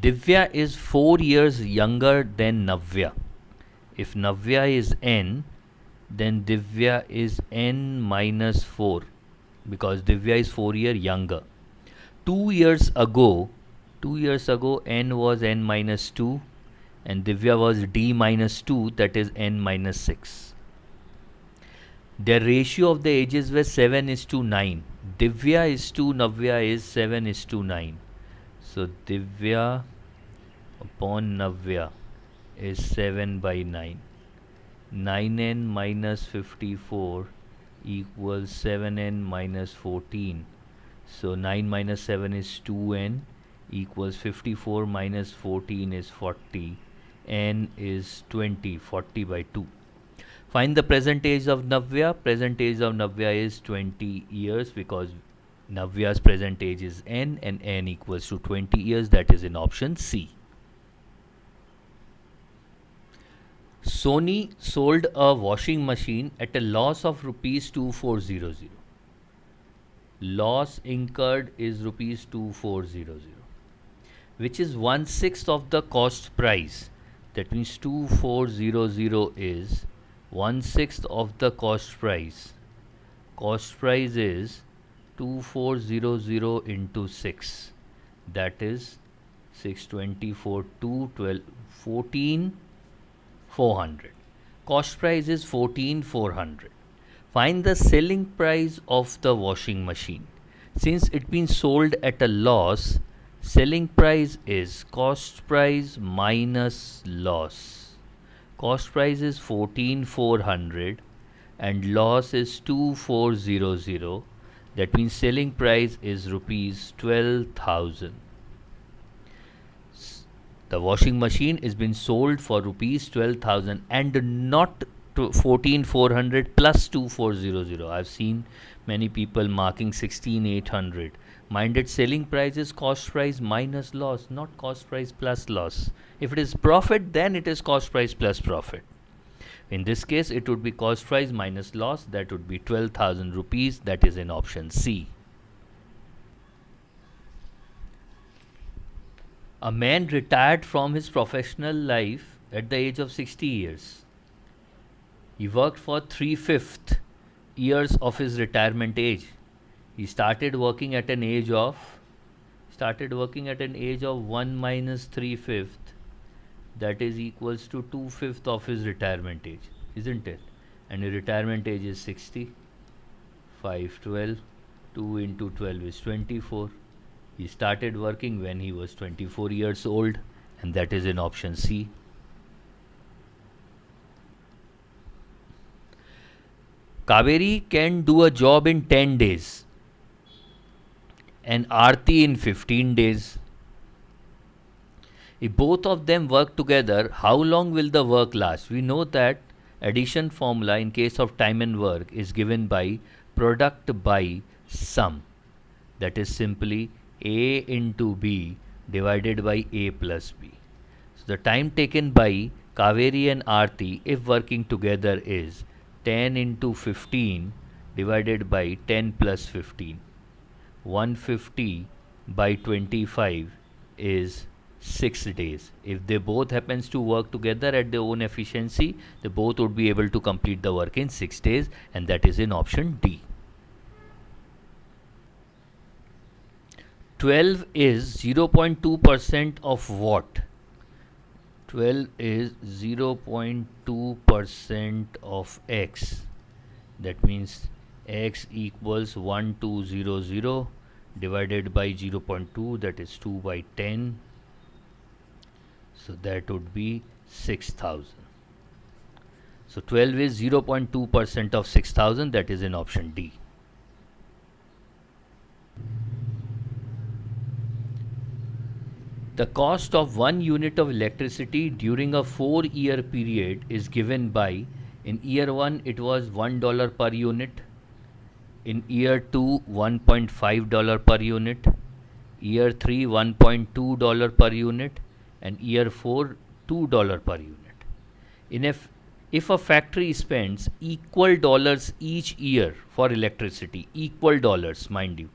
Divya is 4 years younger than Navya. If Navya is n, then Divya is n minus 4 because Divya is 4 years younger. 2 years ago, 2 years ago n was n minus 2 and Divya was d minus 2, that is n minus 6. Their ratio of the ages was 7 is to 9. Divya is to Navya is 7 is to 9. So Divya upon Navya is 7 by 9. 9n minus 54 equals 7n minus 14. So 9 minus 7 is 2n equals 54 minus 14 is 40. N is 20, 40 by 2. Find the present age of Navya. Present age of Navya is 20 years because Navya's present age is n and n equals to 20 years. That is in option C. Sony sold a washing machine at a loss of rupees 2400. Loss incurred is rupees 2400, which is 1/6 of the cost price. That means 2400 is 1/6 of the cost price. Cost price is 2400 into 6. That is 624, 212, 14,400. Cost price is 14,400. Find the selling price of the washing machine. Since it been sold at a loss, selling price is cost price minus loss. Cost price is 14,400 and loss is 2400. That means selling price is rupees 12,000. The washing machine is been sold for rupees 12,000 and not 14,400 plus 2400. I've seen many people marking 16,800. Minded selling price is cost price minus loss, not cost price plus loss. If it is profit, then it is cost price plus profit. In this case, it would be cost price minus loss. That would be 12,000 rupees. That is in option C. A man retired from his professional life at the age of 60 years. He worked for 3/5 years of his retirement age. He started working at an age of 1 minus 3/5. That is equals to 2/5 of his retirement age, isn't it? And his retirement age is 60. 512. 2 into 12 is 24. He started working when he was 24 years old, and that is in option C. Kaveri can do a job in 10 days and Aarti in 15 days. If both of them work together, how long will the work last? We know that addition formula in case of time and work is given by product by sum. That is simply A into B divided by A plus B. So the time taken by Kaveri and Aarti if working together is 10 into 15 divided by 10 plus 15. 150 by 25 is 6 days. If they both happens to work together at their own efficiency, they both would be able to complete the work in 6 days, and that is in option D. 12 is 0.2% of what? 12 is 0.2% of x. That means x equals 1200 divided by 0.2, that is 2 by 10. So that would be 6,000. So 12 is 0.2% of 6,000, that is in option D. The cost of 1 unit of electricity during a 4-year period is given by, in year 1 it was $1 per unit, in year 2 $1.5 per unit, year 3 $1.2 per unit, and year 4 $2 per unit. If a factory spends equal dollars each year for electricity, equal dollars mind you,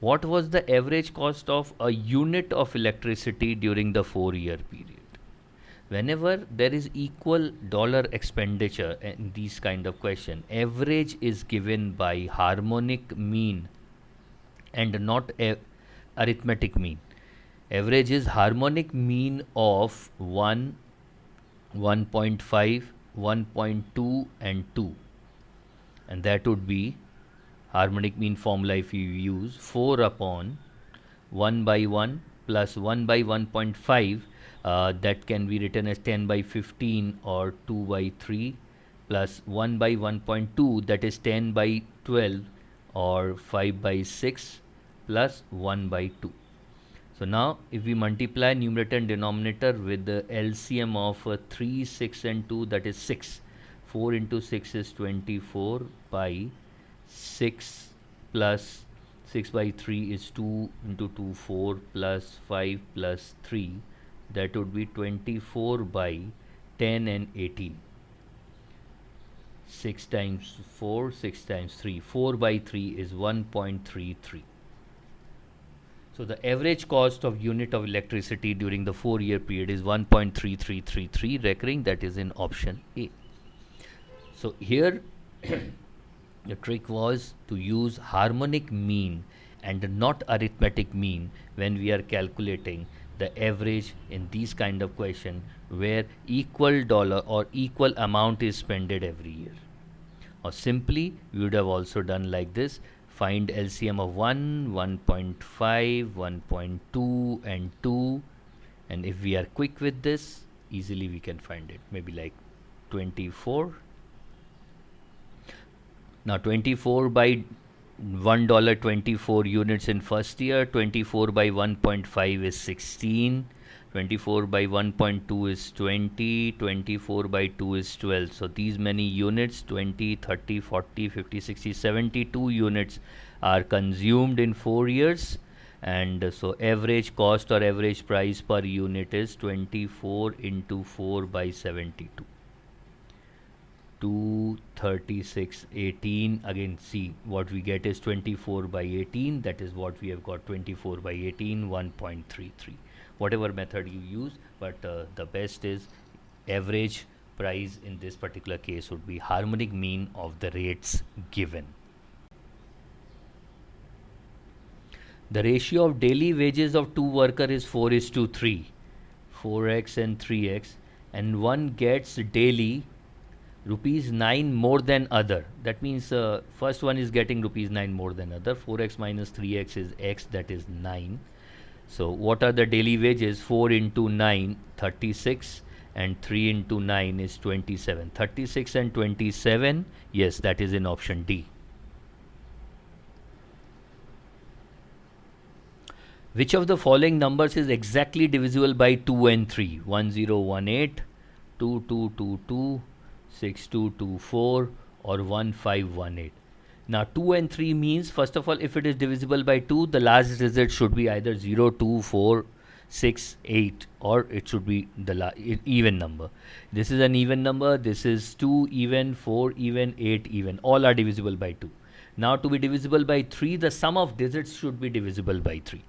What was the average cost of a unit of electricity during the 4-year period? Whenever there is equal dollar expenditure in these kind of question, average is given by harmonic mean and not arithmetic mean. Average is harmonic mean of 1, 1.5, 1.2 and 2, and that would be harmonic mean formula. If you use 4 upon 1 by 1 plus 1 by 1.5, that can be written as 10 by 15 or 2 by 3, plus 1 by 1.2, that is 10 by 12 or 5 by 6, plus 1 by 2. So now if we multiply numerator and denominator with the LCM of 3, 6 and 2, that is 6. 4 into 6 is 24 by 6 plus 6 by 3 is 2 into 2, 4 plus 5 plus 3, that would be 24 by 10 and 18. 6 times 4, 6 times 3, 4 by 3 is 1.33. So the average cost of unit of electricity during the 4-year period is 1.3333, recurring, that is in option A. So here the trick was to use harmonic mean and not arithmetic mean when we are calculating the average in these kind of question where equal dollar or equal amount is spent every year. Or simply we would have also done like this: find LCM of 1, 1.5, 1.2 and 2, and if we are quick with this, easily we can find it, maybe like 24. Now 24 by $1, 24 units in first year, 24 by 1.5 is 16, 24 by 1.2 is 20, 24 by 2 is 12. So these many units, 20, 30, 40, 50, 60, 72 units are consumed in 4 years, and so average cost or average price per unit is 24 into 4 by 72. 236 18. Again, see what we get is 24 by 18, that is what we have got, 24 by 18, 1.33. Whatever method you use, but the best is average price. In this particular case would be harmonic mean of the rates given. The ratio of daily wages of two workers is 4:3, 4x and 3x, and one gets daily rupees 9 more than other. That means first one is getting rupees 9 more than other. 4x minus 3x is x, that is 9. So what are the daily wages? 4 into 9, 36, and 3 into 9 is 27. 36 and 27, yes, that is in option D. Which of the following numbers is exactly divisible by 2 and 3? 1018, 2222, 6224 or 1518. Now 2 and 3 means, first of all, if it is divisible by 2, the last digit should be either 0, 2, 4, 6, 8, or it should be the even number. This is an even number, this is 2 even, 4 even, 8 even, all are divisible by 2. Now to be divisible by 3, the sum of digits should be divisible by 3.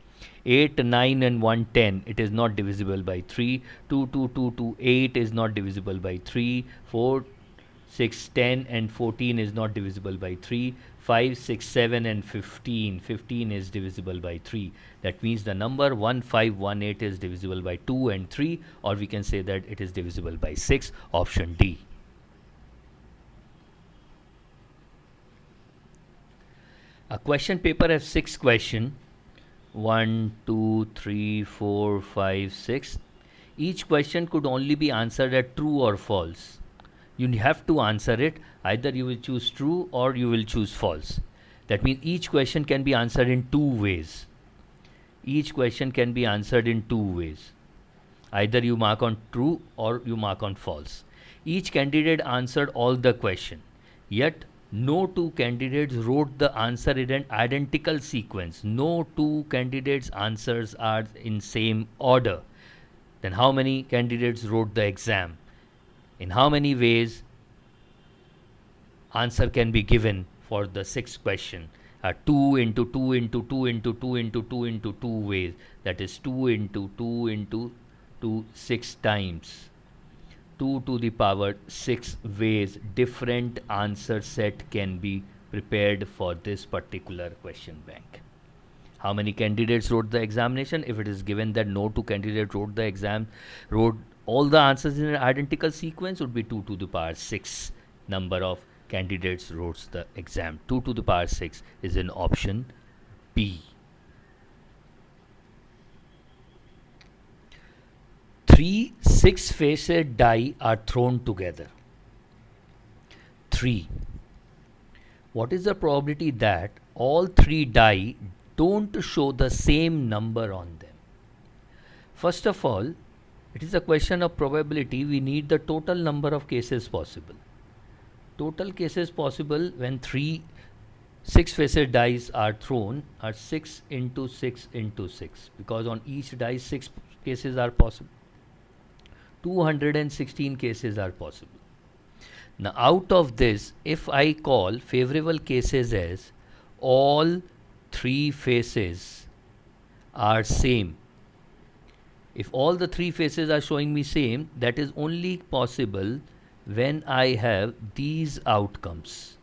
8, 9 and 1, 10, it is not divisible by 3. 2, 2, 2, 2, 8 is not divisible by 3. 4, 6, 10 and 14 is not divisible by 3. 5, 6, 7 and 15, 15 is divisible by 3. That means the number 1518 is divisible by 2 and 3, or we can say that it is divisible by 6, option D. A question paper has 6 questions. 1, 2, 3, 4, 5, 6. Each question could only be answered at true or false. You have to answer it, either you will choose true or you will choose false. That means each question can be answered in 2 ways. Each question can be answered in 2 ways. Either you mark on true or you mark on false. Each candidate answered all the question, yet no 2 candidates wrote the answer in an identical sequence. No 2 candidates' answers are in same order. Then how many candidates wrote the exam? In how many ways answer can be given for the 6th question? 2 into 2 into 2 into 2 into 2 into 2 ways. That is 2 into 2 into 2 6 times. 2 to the power 6 ways different answer set can be prepared for this particular question bank. How many candidates wrote the examination? If it is given that no two candidates wrote the exam, wrote all the answers in an identical sequence, would be 2 to the power 6 number of candidates wrote the exam. 2 to the power 6 is in option B. 3 6-faced die are thrown together. 3. What is the probability that all 3 die don't show the same number on them? First of all, it is a question of probability. We need the total number of cases possible. Total cases possible when 3 6-faced dice are thrown are 6 into 6 into 6, because on each die 6 cases are possible. 216 cases are possible. Now, out of this, if I call favorable cases as all 3 faces are same, if all the 3 faces are showing me same, that is only possible when I have these outcomes.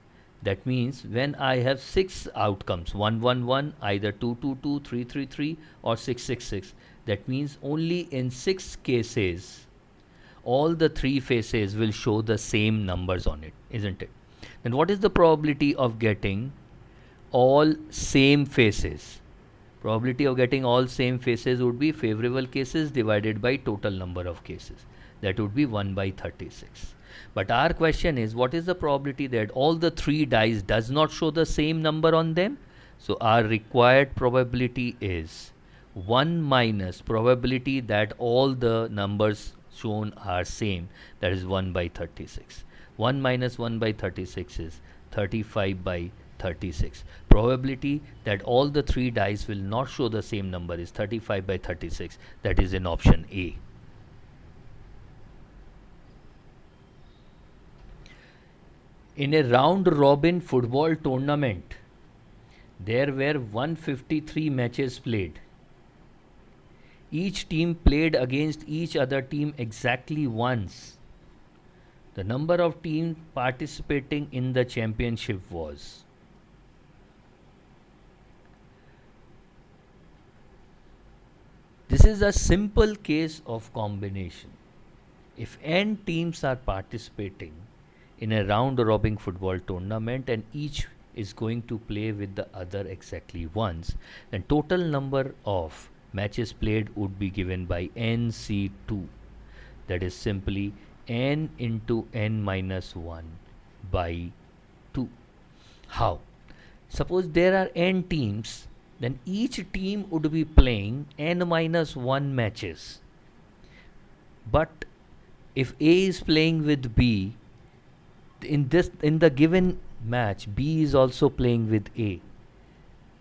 That means when I have 6 outcomes, 1 1 1, either 2 2 2, 3 3 3, or 6 6 6. That means only in 6 cases all the 3 faces will show the same numbers on it, isn't it? Then what is the probability of getting all same faces? Probability of getting all same faces would be favorable cases divided by total number of cases. That would be 1 by 36. But our question is, what is the probability that all the 3 dice does not show the same number on them? So our required probability is 1 minus probability that all the numbers shown are same, that is 1 by 36. 1 minus 1 by 36 is 35 by 36. Probability that all the 3 dice will not show the same number is 35 by 36. That is in option A. In a round robin football tournament, there were 153 matches played. Each team played against each other team exactly once. The number of teams participating in the championship was. This is a simple case of combination. If n teams are participating in a round robin football tournament and each is going to play with the other exactly once, then total number of matches played would be given by NC2. That is simply n into n minus 1 by 2. How? Suppose there are n teams, then each team would be playing n minus 1 matches. But if A is playing with B, in the given match, B is also playing with A.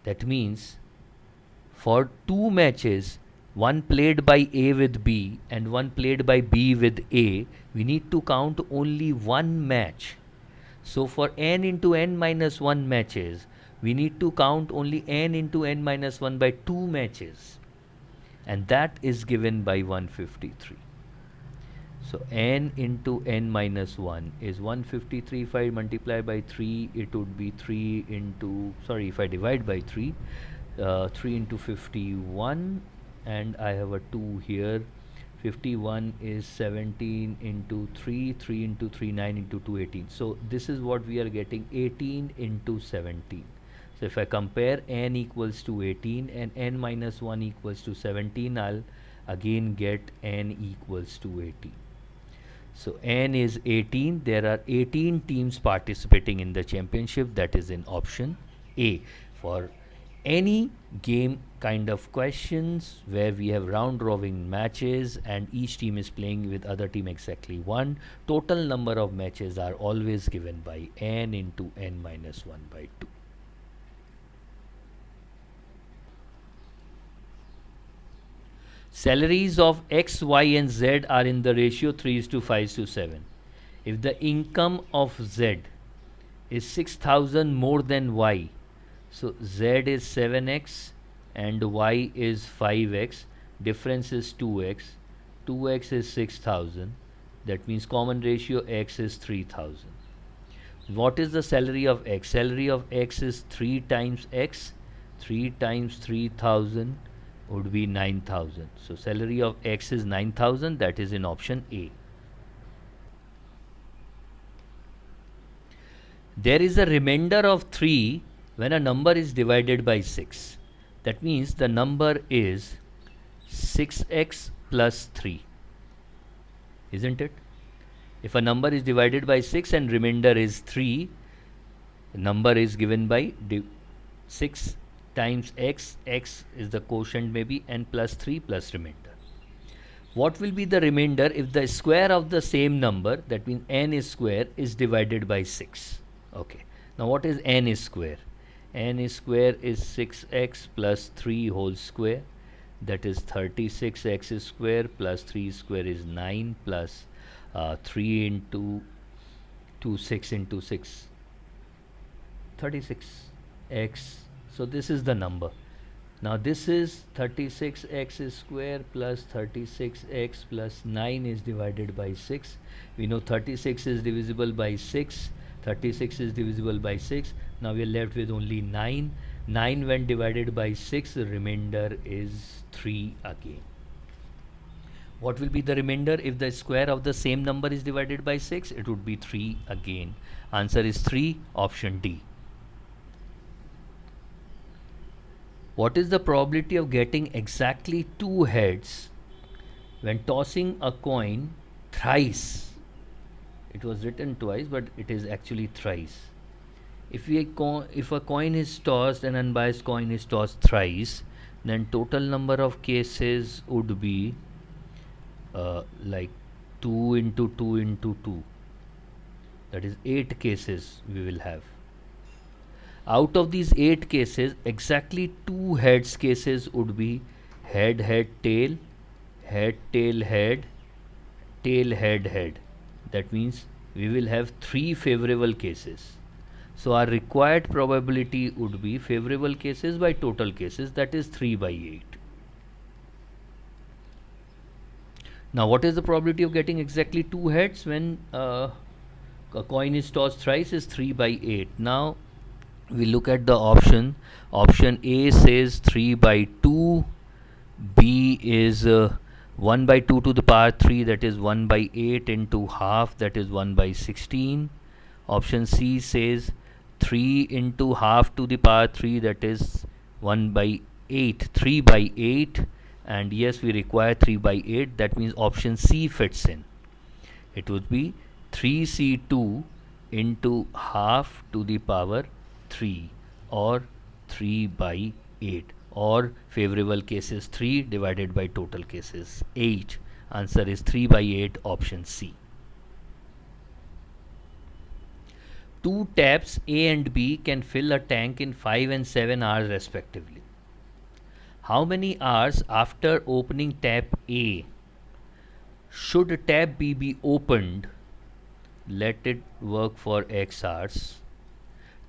That means for 2 matches, one played by A with B and one played by B with A, we need to count only one match. So for n into n minus 1 matches, we need to count only n into n minus 1 by 2 matches. And that is given by 153. So n into n minus 1 is 153. If I multiply by 3, it would be 3 into, if I divide by 3, 3 into 51, and I have a 2 here. 51 is 17 into 3, 3 into 3, 9 into 2, 18. So this is what we are getting, 18 into 17. So if I compare n equals to 18 and n minus 1 equals to 17, I'll again get n equals to 18. So n is 18. There are 18 teams participating in the championship. That is in option A. For any game kind of questions where we have round robin matches and each team is playing with other team exactly one, total number of matches are always given by n into n minus 1 by 2. Salaries of X, Y and Z are in the ratio 3:5:7. If the income of Z is 6,000 more than Y, So z is 7x and y is 5x. Difference is 2x. 2x is 6000. That means common ratio x is 3000. What is the salary of x? Salary of x is 3 times x. 3 times 3000 would be 9000. So salary of x is 9000. That is in option A. There is a remainder of 3 when a number is divided by 6. That means the number is 6x plus 3. Isn't it? If a number is divided by 6 and remainder is 3, the number is given by 6 times x, x is the quotient maybe, and plus 3 plus remainder. What will be the remainder if the square of the same number, that means n is square, is divided by 6? Okay. Now what is n is square? N is square is 6x plus 3 whole square. That is 36x square plus 3 square is 9 plus 3 into 2, 6 into 6, 36x. So this is the number. Now this is 36x square plus 36x plus 9 is divided by 6. We know 36 is divisible by 6. 36 is divisible by 6. Now we are left with only 9. 9 when divided by 6, the remainder is 3 again. What will be the remainder if the square of the same number is divided by 6? It would be 3 again. Answer is 3, option D. What is the probability of getting exactly 2 heads when tossing a coin thrice? It was written twice, but it is actually thrice. If a coin is tossed, an unbiased coin is tossed thrice, then total number of cases would be like 2 into 2 into 2. That is 8 cases we will have. Out of these 8 cases, exactly 2 heads cases would be head, head, tail, tail, head, tail, head, head. That means we will have 3 favorable cases. So our required probability would be favorable cases by total cases, that is 3 by 8. Now what is the probability of getting exactly 2 heads when a coin is tossed thrice? Is 3 by 8. Now we look at the option. Option A says 3 by 2. B is 1 by 2 to the power 3, that is 1 by 8 into half, that is 1 by 16. Option C says 3 into half to the power 3, that is 1 by 8, 3 by 8. And yes, we require 3 by 8. That means option C fits in. It would be 3C2 into half to the power 3, or 3 by 8, or favorable cases 3 divided by total cases 8. Answer is 3 by 8, option C. 2 taps A and B can fill a tank in 5 and 7 hours respectively. How many hours after opening tap A should tap B be opened? Let it work for X hours.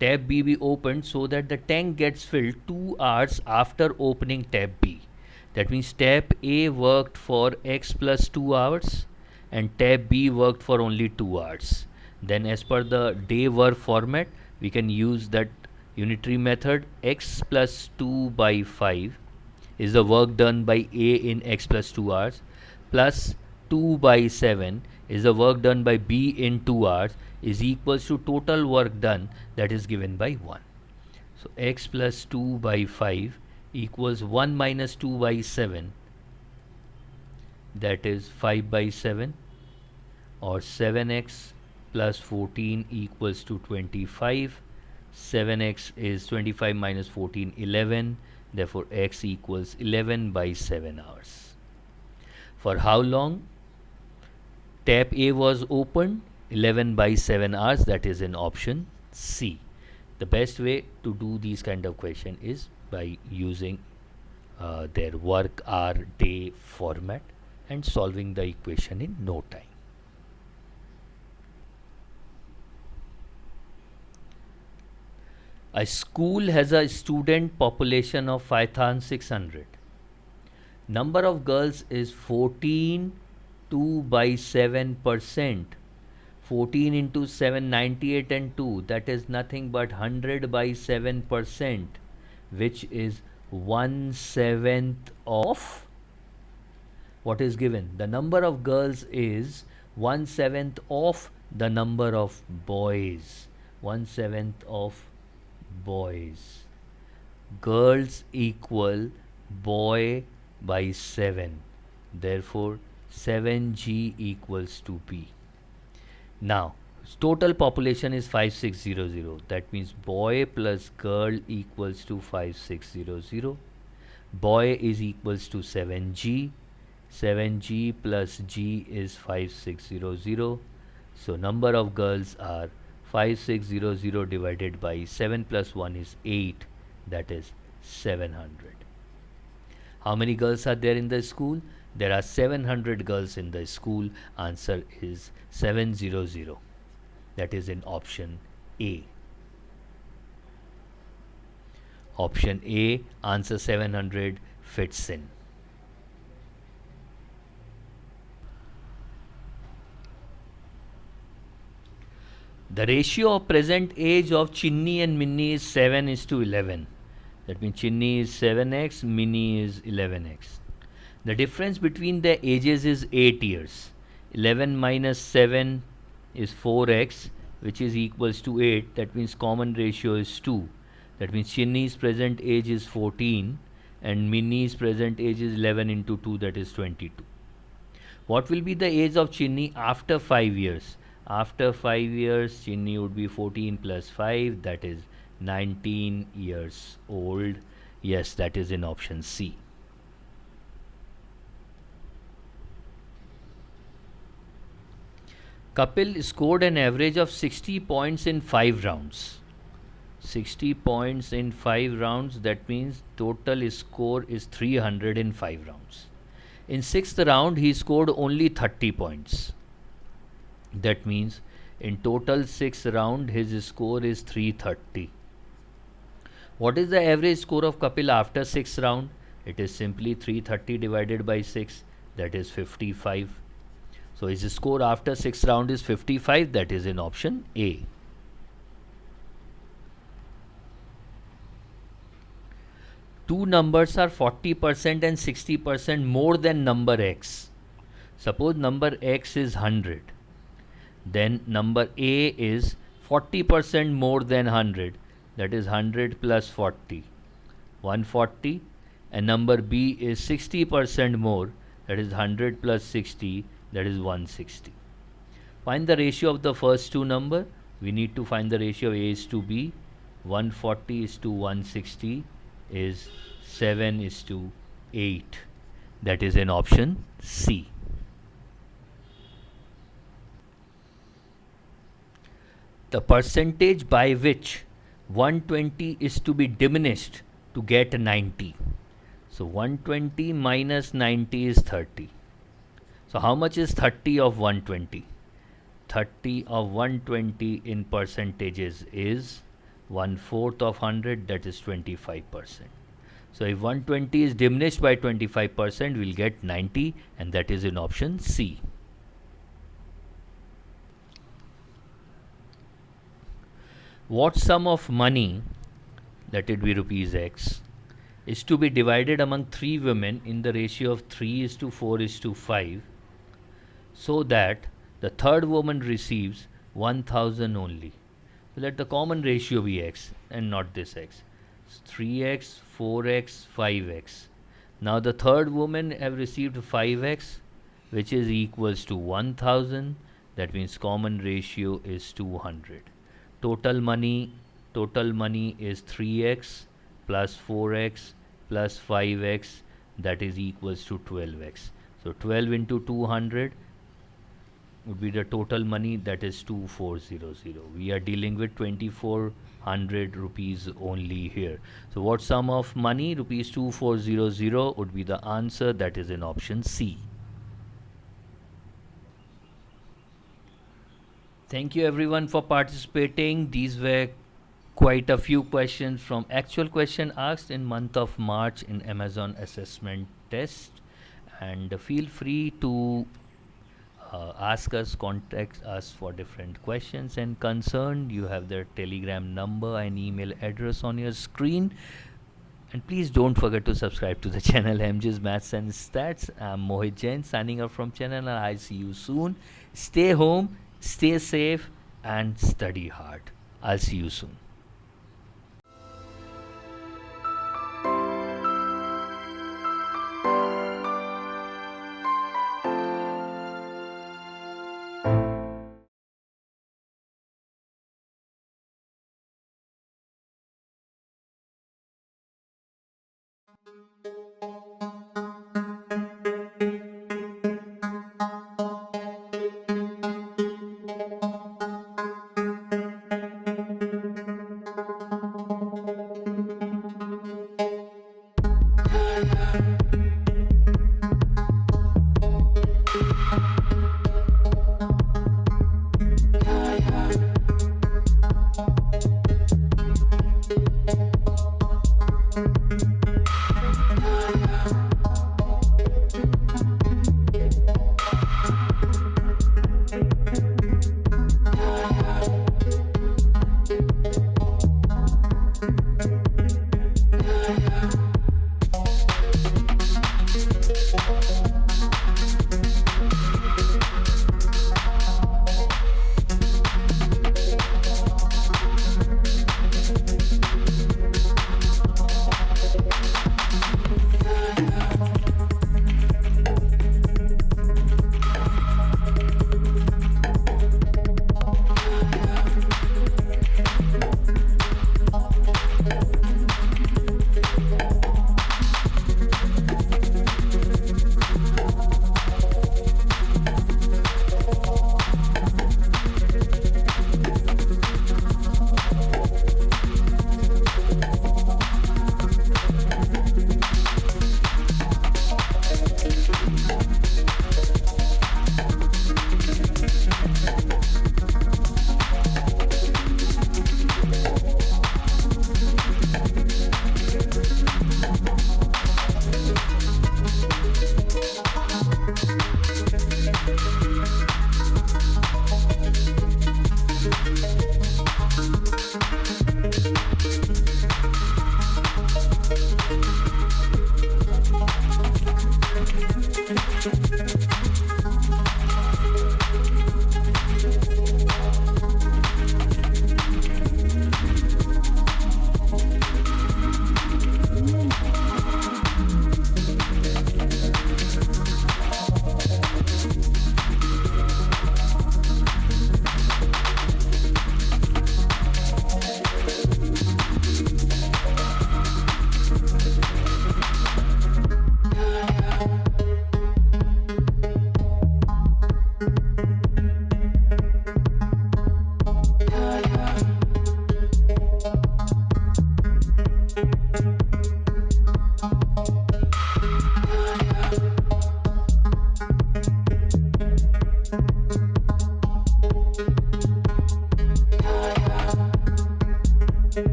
Tap B be opened so that the tank gets filled 2 hours after opening tap B. That means tap A worked for X plus 2 hours and tap B worked for only 2 hours. Then as per the day work format, we can use that unitary method. X plus 2 by 5 is the work done by A in X plus 2 hours, plus 2 by 7 is the work done by B in 2 hours, is equals to total work done, that is given by 1. So X plus 2 by 5 equals 1 minus 2 by 7, that is 5 by 7, or 7x plus 14 equals to 25. 7x is 25 minus 14, 11. Therefore x equals 11 by 7 hours. For how long tap A was opened? 11 by 7 hours, that is in option C. The best way to do these kind of question is by using their work hour day format and solving the equation in no time. A school has a student population of 5,600. Number of girls is 14, 2 by 7%. 14 into 7, 98 and 2, that is nothing but 100 by 7%, which is 1/7 of what is given. The number of girls is 1/7 of the number of boys. 1/7 of boys. Girls equal boy by 7. Therefore, 7G equals to B. Now, total population is 5600. That means boy plus girl equals to 5600. Boy is equals to 7G. 7G plus G is 5600. So, number of girls are 5600 divided by 7 plus 1 is 8. That is 700. How many girls are there in the school? There are 700 girls in the school. Answer is 700. That is in option A. Option A, answer 700 fits in. The ratio of present age of Chinni and Minni is 7:11. That means Chinni is 7x, Minni is 11x. The difference between the ages is 8 years. 11 minus 7 is 4x, which is equals to 8. That means common ratio is 2. That means Chinni's present age is 14 and Minni's present age is 11 into 2, that is 22. What will be the age of Chinni after 5 years? After 5 years, Chinni would be 14 plus 5, that is 19 years old. Yes, that is in option C. Kapil scored an average of 60 points in 5 rounds. 60 points in 5 rounds, that means total score is 300 in 5 rounds. In 6th round, he scored only 30 points. That means in total 6 round, his score is 330. What is the average score of Kapil after 6th round? It is simply 330 divided by 6, that is 55. So his score after 6th round is 55, that is in option A. Two numbers are 40% and 60% more than number x. Suppose number x is 100. Then number A is 40% more than 100, that is 100 plus 40, 140, and number B is 60% more, that is 100 plus 60, that is 160. Find the ratio of the first two number. We need to find the ratio of A is to B. 140 is to 160 is 7 is to 8. That is in option C. The percentage by which 120 is to be diminished to get 90. So 120 minus 90 is 30. So how much is 30 of 120? 30 of 120 in percentages is 1/4 of 100, that is 25%. So if 120 is diminished by 25%, we'll get 90, and that is in option C. What sum of money, let it be rupees x, is to be divided among 3 women in the ratio of 3:4:5, so that the third woman receives 1000 only. So let the common ratio be x and not this x. 3x, 4x, 5x. Now the third woman have received 5x, which is equals to 1000. That means common ratio is 200. Total money is 3x plus 4x plus 5x, that is equals to 12x. So 12 into 200 would be the total money, that is 2400. We are dealing with 2400 rupees only here. So what sum of money? Rupees 2400 would be the answer, that is in option C. Thank you everyone for participating. These were quite a few questions from actual question asked in month of March in Amazon assessment test, and feel free to ask us, contact us for different questions and concern. You have their telegram number and email address on your screen. And please don't forget to subscribe to the channel MJ's Maths and Stats. I'm Mohit Jain signing off from channel, and I'll see you soon. Stay home, stay safe, and study hard. I'll see you soon.